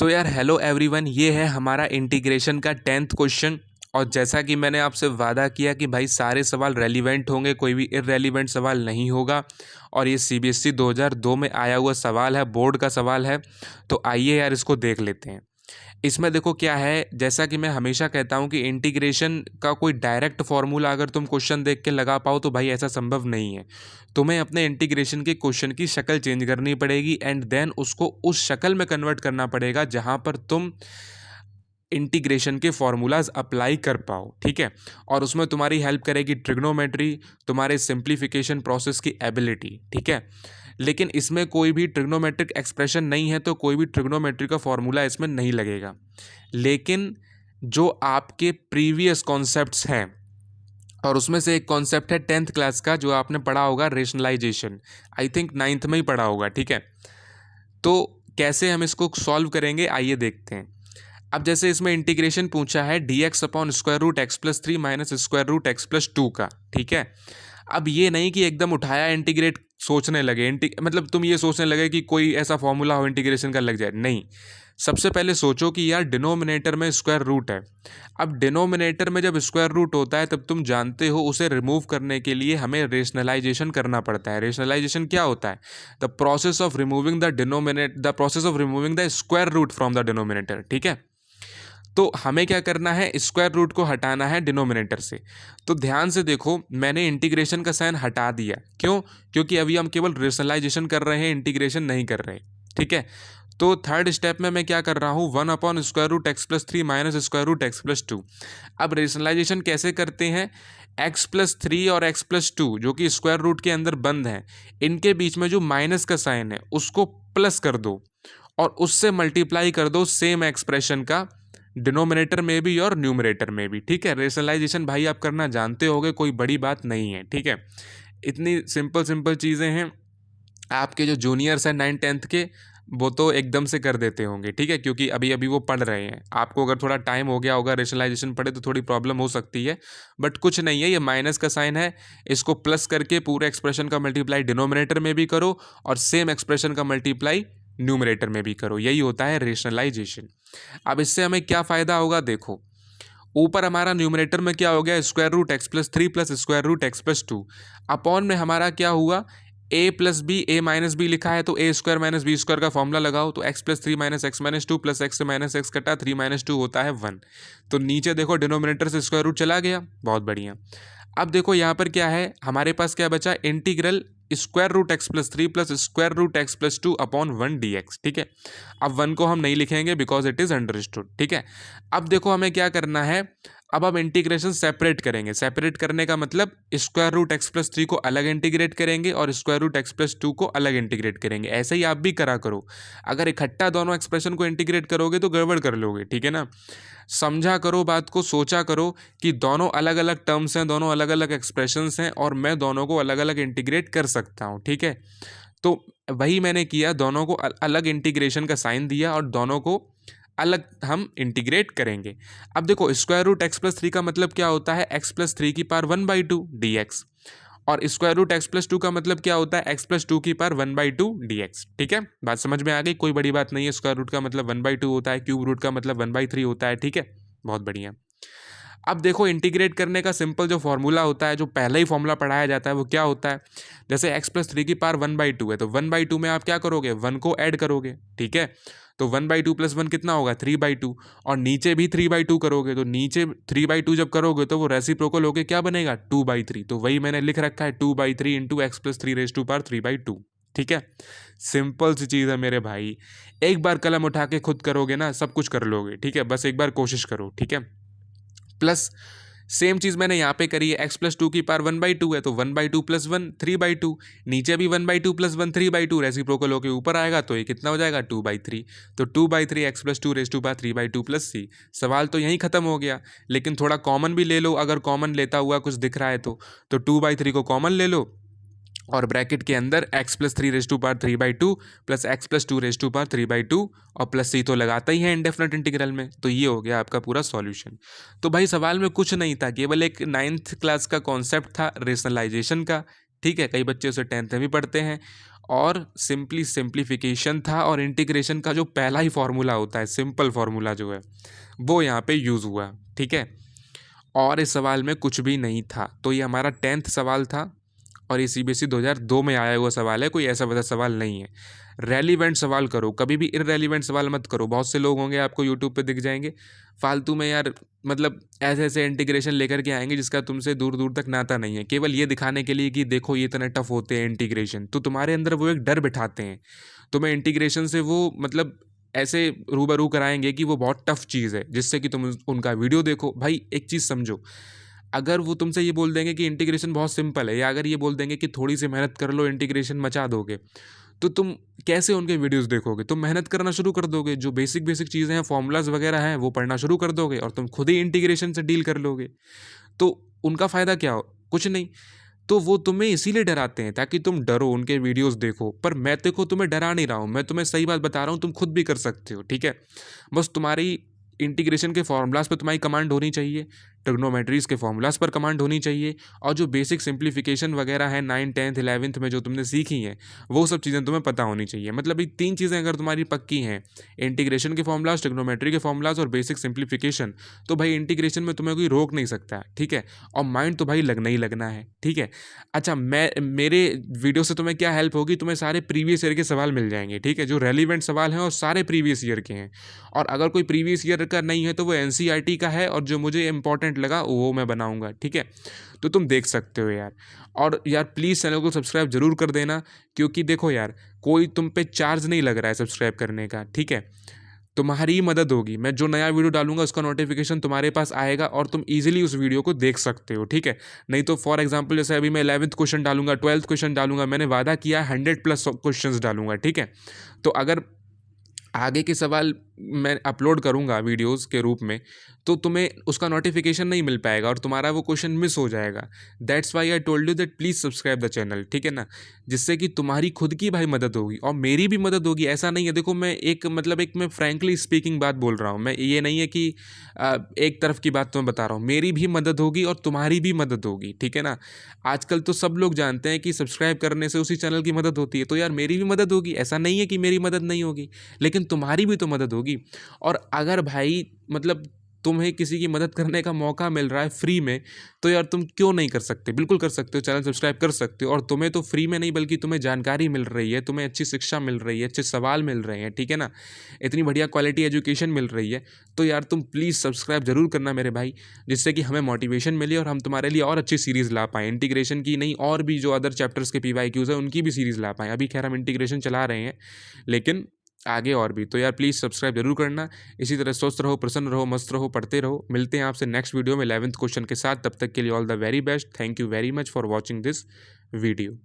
तो यार hello everyone, ये है हमारा इंटीग्रेशन का 10th क्वेश्चन। और जैसा कि मैंने आपसे वादा किया कि भाई सारे सवाल रेलिवेंट होंगे, कोई भी इररेलिवेंट सवाल नहीं होगा। और ये सीबीएसई 2002 में आया हुआ सवाल है, बोर्ड का सवाल है। तो आइए यार इसको देख लेते हैं। इसमें देखो क्या है, जैसा कि मैं हमेशा कहता हूं कि इंटीग्रेशन का कोई डायरेक्ट फॉर्मूला अगर तुम क्वेश्चन देख के लगा पाओ तो भाई ऐसा संभव नहीं है। तुम्हें अपने इंटीग्रेशन के क्वेश्चन की शक्ल चेंज करनी पड़ेगी एंड देन उसको उस शक्ल में कन्वर्ट करना पड़ेगा जहां पर तुम इंटीग्रेशन के फॉर्मूलाज अप्लाई कर पाओ, ठीक है। और उसमें तुम्हारी हेल्प करेगी ट्रिग्नोमेट्री, तुम्हारे सिंप्लीफिकेशन प्रोसेस की एबिलिटी, ठीक है। लेकिन इसमें कोई भी ट्रिग्नोमेट्रिक एक्सप्रेशन नहीं है तो कोई भी ट्रिग्नोमेट्री का फॉर्मूला इसमें नहीं लगेगा। लेकिन जो आपके प्रीवियस कॉन्सेप्ट्स हैं, और उसमें से एक कॉन्सेप्ट है 10th क्लास का जो आपने पढ़ा होगा, रेशनलाइजेशन। आई थिंक 9th में ही पढ़ा होगा, ठीक है। तो कैसे हम इसको सॉल्व करेंगे आइए देखते हैं। अब जैसे इसमें इंटीग्रेशन पूछा है dx upon square root X plus 3 minus square root X plus 2 का, ठीक है। अब ये नहीं कि एकदम उठाया इंटीग्रेट सोचने लगे, मतलब तुम ये सोचने लगे कि कोई ऐसा फॉर्मूला हो इंटीग्रेशन का लग जाए, नहीं। सबसे पहले सोचो कि यार डिनोमिनेटर में स्क्वायर रूट है। अब डिनोमिनेटर में जब स्क्वायर रूट होता है तब तुम जानते हो उसे रिमूव करने के लिए हमें रेशनलाइजेशन करना पड़ता है। रेशनलाइजेशन क्या होता है? The process of removing the process of removing the square root from the denominator, ठीक है। तो हमें क्या करना है, स्क्वायर रूट को हटाना है डिनोमिनेटर से। तो ध्यान से देखो, मैंने इंटीग्रेशन का साइन हटा दिया, क्यों? क्योंकि अभी हम केवल रेशनलाइजेशन कर रहे हैं, इंटीग्रेशन नहीं कर रहे, ठीक है। तो थर्ड स्टेप में मैं क्या कर रहा हूँ, 1 upon square root X plus 3 minus square root X plus 2। अब रेशनलाइजेशन कैसे करते हैं? एक्स प्लस 3 और एक्स प्लस 2 जो कि स्क्वायर रूट के अंदर बंद हैं, इनके बीच में जो माइनस का साइन है उसको प्लस कर दो और उससे मल्टीप्लाई कर दो सेम एक्सप्रेशन का डिनोमिनेटर में भी और न्यूमरेटर में भी, ठीक है। रेशनलाइजेशन भाई आप करना जानते होगे, कोई बड़ी बात नहीं है, ठीक है। इतनी सिंपल सिंपल चीज़ें हैं, आपके जो जूनियर्स हैं 9th 10th के वो तो एकदम से कर देते होंगे, ठीक है, क्योंकि अभी अभी वो पढ़ रहे हैं। आपको अगर थोड़ा टाइम हो गया होगा रेशनलाइजेशन पढ़े तो थोड़ी प्रॉब्लम हो सकती है, बट कुछ नहीं है। ये माइनस का साइन है, इसको प्लस करके पूरे एक्सप्रेशन का मल्टीप्लाई डिनोमिनेटर में भी करो और सेम एक्सप्रेशन का मल्टीप्लाई न्यूमरेटर में भी करो, यही होता है रेशनलाइजेशन। अब इससे हमें क्या फ़ायदा होगा, देखो ऊपर हमारा न्यूमरेटर में क्या हो गया, square root X plus 3 plus square root X plus 2। Upon में हमारा क्या हुआ, A plus B, A minus B लिखा है तो A square minus B square का फॉर्मूला लगाओ, तो X plus 3 minus X minus 2 plus X minus X कटा 3 माइनस 2 होता है 1। तो नीचे देखो डिनोमिनेटर से स्क्वायर रूट चला गया, बहुत बढ़िया। अब देखो यहाँ पर क्या है, हमारे पास क्या बचा, integral square root X plus 3 plus square root X plus 2 upon 1 dx, ठीक है। अब 1 को हम नहीं लिखेंगे बिकॉज इट इज अंडरस्टूड, ठीक है। अब देखो हमें क्या करना है, अब हम इंटीग्रेशन सेपरेट करेंगे। सेपरेट करने का मतलब स्क्वायर रूट एक्स प्लस 3 को अलग इंटीग्रेट करेंगे और स्क्वायर रूट एक्स प्लस 2 को अलग इंटीग्रेट करेंगे। ऐसे ही आप भी करा करो, अगर इकट्ठा दोनों एक्सप्रेशन को इंटीग्रेट करोगे तो गड़बड़ कर लोगे, ठीक है ना। समझा करो बात को, सोचा करो कि दोनों अलग अलग टर्म्स हैं, दोनों अलग अलग एक्सप्रेशंस हैं और मैं दोनों को अलग अलग इंटीग्रेट कर सकता हूँ, ठीक है। तो वही मैंने किया, दोनों को अलग इंटीग्रेशन का साइन दिया और दोनों को अलग हम इंटीग्रेट करेंगे। अब देखो स्क्वायर रूट एक्स प्लस 3 का मतलब क्या होता है, एक्स प्लस 3 की पावर 1/2 dx, और स्क्वायर रूट एक्स प्लस 2 का मतलब क्या होता है, एक्स प्लस 2 की पावर 1/2 dx, ठीक है। बात समझ में आ गई, कोई बड़ी बात नहीं है। स्क्वायर रूट का मतलब 1/2 होता है, क्यूब रूट का मतलब 1/3 होता है, ठीक है, बहुत बढ़िया। अब देखो इंटीग्रेट करने का सिंपल जो फॉर्मूला होता है, जो पहला ही फॉर्मूला पढ़ाया जाता है वो क्या होता है, जैसे एक्स प्लस 3 की पावर 1/2 है तो 1/2 में आप क्या करोगे, 1 को ऐड करोगे, ठीक है। तो 1/2 प्लस 1 कितना होगा, 3/2, और नीचे भी 3/2 करोगे तो नीचे 3/2 जब करोगे तो वो रेसिप्रोकल होके क्या बनेगा, 2/3। तो वही मैंने लिख रखा है 2/3 into X plus 3 raise to power 3/2, ठीक है। सिंपल सी चीज़ है मेरे भाई, एक बार कलम उठा के खुद करोगे ना सब कुछ कर लोगे, ठीक है, बस एक बार कोशिश करो, ठीक है। प्लस सेम चीज़ मैंने यहाँ पे करी है, एक्स प्लस 2 की पावर 1/2 है तो 1/2 प्लस 1 3/2, नीचे भी 1/2 प्लस 1 3/2, रेसिप्रोकल होके ऊपर आएगा तो ये कितना हो जाएगा, 2/3। तो 2/3 x plus 2 raise to power 3/2 plus C. सवाल तो यहीं खत्म हो गया, लेकिन थोड़ा कॉमन भी ले लो, अगर कॉमन लेता हुआ कुछ दिख रहा है तो 2/3 को कॉमन ले लो और ब्रैकेट के अंदर X plus 3 raise to power 3/2 plus X plus 2 raise to power 3/2 और प्लस सी तो लगाता ही है इंडेफिनेट इंटीग्रल में। तो ये हो गया आपका पूरा सॉल्यूशन। तो भाई सवाल में कुछ नहीं था, केवल एक 9th क्लास का कॉन्सेप्ट था रेशनलाइजेशन का, ठीक है। कई बच्चे उसे 10th में भी पढ़ते हैं और सिंपली सिंप्लीफिकेशन था और इंटीग्रेशन का जो पहला ही फॉर्मूला होता है, सिंपल फार्मूला जो है वो यहाँ पे यूज़ हुआ, ठीक है। और इस सवाल में कुछ भी नहीं था। तो ये हमारा 10th सवाल था और ये CBSE 2002 में आया हुआ सवाल है, कोई ऐसा वैसा सवाल नहीं है। रेलिवेंट सवाल करो, कभी भी इररेलिवेंट सवाल मत करो। बहुत से लोग होंगे आपको यूट्यूब पे दिख जाएंगे फालतू में यार, मतलब ऐसे ऐसे इंटीग्रेशन लेकर के आएंगे जिसका तुमसे दूर दूर तक नाता नहीं है, केवल ये दिखाने के लिए कि देखो ये इतने टफ होते हैं इंटीग्रेशन। तो तुम्हारे अंदर वो एक डर बिठाते हैं, तुम्हें इंटीग्रेशन से वो मतलब ऐसे रूबरू कराएंगे कि वो बहुत टफ चीज़ है, जिससे कि तुम उनका वीडियो देखो। भाई एक चीज़ समझो, अगर वो तुमसे ये बोल देंगे कि इंटीग्रेशन बहुत सिंपल है, या अगर ये बोल देंगे कि थोड़ी सी मेहनत कर लो इंटीग्रेशन मचा दोगे, तो तुम कैसे उनके वीडियोस देखोगे? तुम मेहनत करना शुरू कर दोगे, जो बेसिक बेसिक चीज़ें हैं, फॉर्मूलाज वगैरह हैं, वो पढ़ना शुरू कर दोगे और तुम खुद ही इंटीग्रेशन से डील कर लोगे। तो उनका फ़ायदा क्या हो? कुछ नहीं। तो वो तुम्हें इसीलिए डराते हैं ताकि तुम डरो, उनके वीडियोस देखो। पर मैं देखो तुम्हें डरा नहीं रहा हूँ, मैं तुम्हें सही बात बता रहा हूँ, तुम खुद भी कर सकते हो, ठीक है। बस तुम्हारी इंटीग्रेशन के फॉर्मूलाज पर तुम्हारी कमांड होनी चाहिए, ट्रिग्नोमेट्रीज के फॉर्मूलाज पर कमांड होनी चाहिए, और जो बेसिक सिंप्लीफिकेशन वगैरह है 9th 10th 11th में जो तुमने सीखी हैं, वो सब चीज़ें तुम्हें पता होनी चाहिए। मतलब ये 3 चीज़ें अगर तुम्हारी पक्की हैं, इंटीग्रेशन के फॉर्मूलाज, ट्रिग्नोमेट्री के फॉर्मूलाज और बेसिक सिंप्लीफिकेशन, तो भाई इंटीग्रेशन में तुम्हें कोई रोक नहीं सकता, ठीक है। और माइंड तो भाई लगना ही लगना है, ठीक है। अच्छा, मेरे वीडियो से तुम्हें क्या हेल्प होगी? तुम्हें सारे प्रीवियस ईयर के सवाल मिल जाएंगे, ठीक है, जो रेलिवेंट सवाल हैं और सारे प्रीवियस ईयर के हैं। और अगर कोई प्रीवियस ईयर का नहीं है तो वो NCERT का है, और जो मुझे इंपॉर्टेंट लगा वो मैं बनाऊंगा, ठीक है। तो तुम देख सकते हो यार। और यार प्लीज़ चैनल को सब्सक्राइब जरूर कर देना, क्योंकि देखो यार, कोई तुम पे चार्ज नहीं लग रहा है सब्सक्राइब करने का, ठीक है। तुम्हारी ही मदद होगी, मैं जो नया वीडियो डालूंगा उसका नोटिफिकेशन तुम्हारे पास आएगा और तुम इजीली उस वीडियो को देख सकते हो, ठीक है। नहीं तो फॉर एग्जांपल जैसे अभी मैं 11th क्वेश्चन डालूंगा, 12th क्वेश्चन डालूंगा, मैंने वादा किया 100+ क्वेश्चंस डालूंगा, ठीक है। तो अगर आगे के सवाल मैं अपलोड करूंगा वीडियोस के रूप में, तो तुम्हें उसका नोटिफिकेशन नहीं मिल पाएगा और तुम्हारा वो क्वेश्चन मिस हो जाएगा। That's why I told you that please subscribe the channel, ठीक है ना। जिससे कि तुम्हारी खुद की भाई मदद होगी और मेरी भी मदद होगी। ऐसा नहीं है, देखो मैं एक मतलब एक मैं फ्रैंकली स्पीकिंग बात बोल रहा हूँ, मैं ये नहीं है कि एक तरफ की बात तुम्हें बता रहा हूँ। मेरी भी मदद होगी और तुम्हारी भी मदद होगी, ठीक है ना। आजकल तो सब लोग जानते हैं कि सब्सक्राइब करने से उसी चैनल की मदद होती है, तो यार मेरी भी मदद होगी, ऐसा नहीं है कि मेरी मदद नहीं होगी, लेकिन तुम्हारी भी तो मदद होगी। और अगर भाई मतलब तुम्हें किसी की मदद करने का मौका मिल रहा है फ्री में, तो यार तुम क्यों नहीं कर सकते? बिल्कुल कर सकते हो, चैनल सब्सक्राइब कर सकते हो। और तुम्हें तो फ्री में नहीं बल्कि तुम्हें जानकारी मिल रही है, तुम्हें अच्छी शिक्षा मिल रही है, अच्छे सवाल मिल रहे हैं, ठीक है ना, इतनी बढ़िया क्वालिटी एजुकेशन मिल रही है। तो यार तुम प्लीज़ सब्सक्राइब जरूर करना मेरे भाई, जिससे कि हमें मोटिवेशन मिले और हम तुम्हारे लिए और अच्छी सीरीज़ ला पाएँ। इंटीग्रेशन की नहीं, और भी जो अदर चैप्टर्स के PYQs है उनकी भी सीरीज़ ला पाएँ। अभी खैर हम इंटीग्रेशन चला रहे हैं, लेकिन आगे और भी। तो यार प्लीज़ सब्सक्राइब जरूर करना। इसी तरह स्वस्थ रहो, प्रसन्न रहो, मस्त रहो, पढ़ते रहो। मिलते हैं आपसे नेक्स्ट वीडियो में 11th क्वेश्चन के साथ। तब तक के लिए all the very best. Thank you very much for watching this video.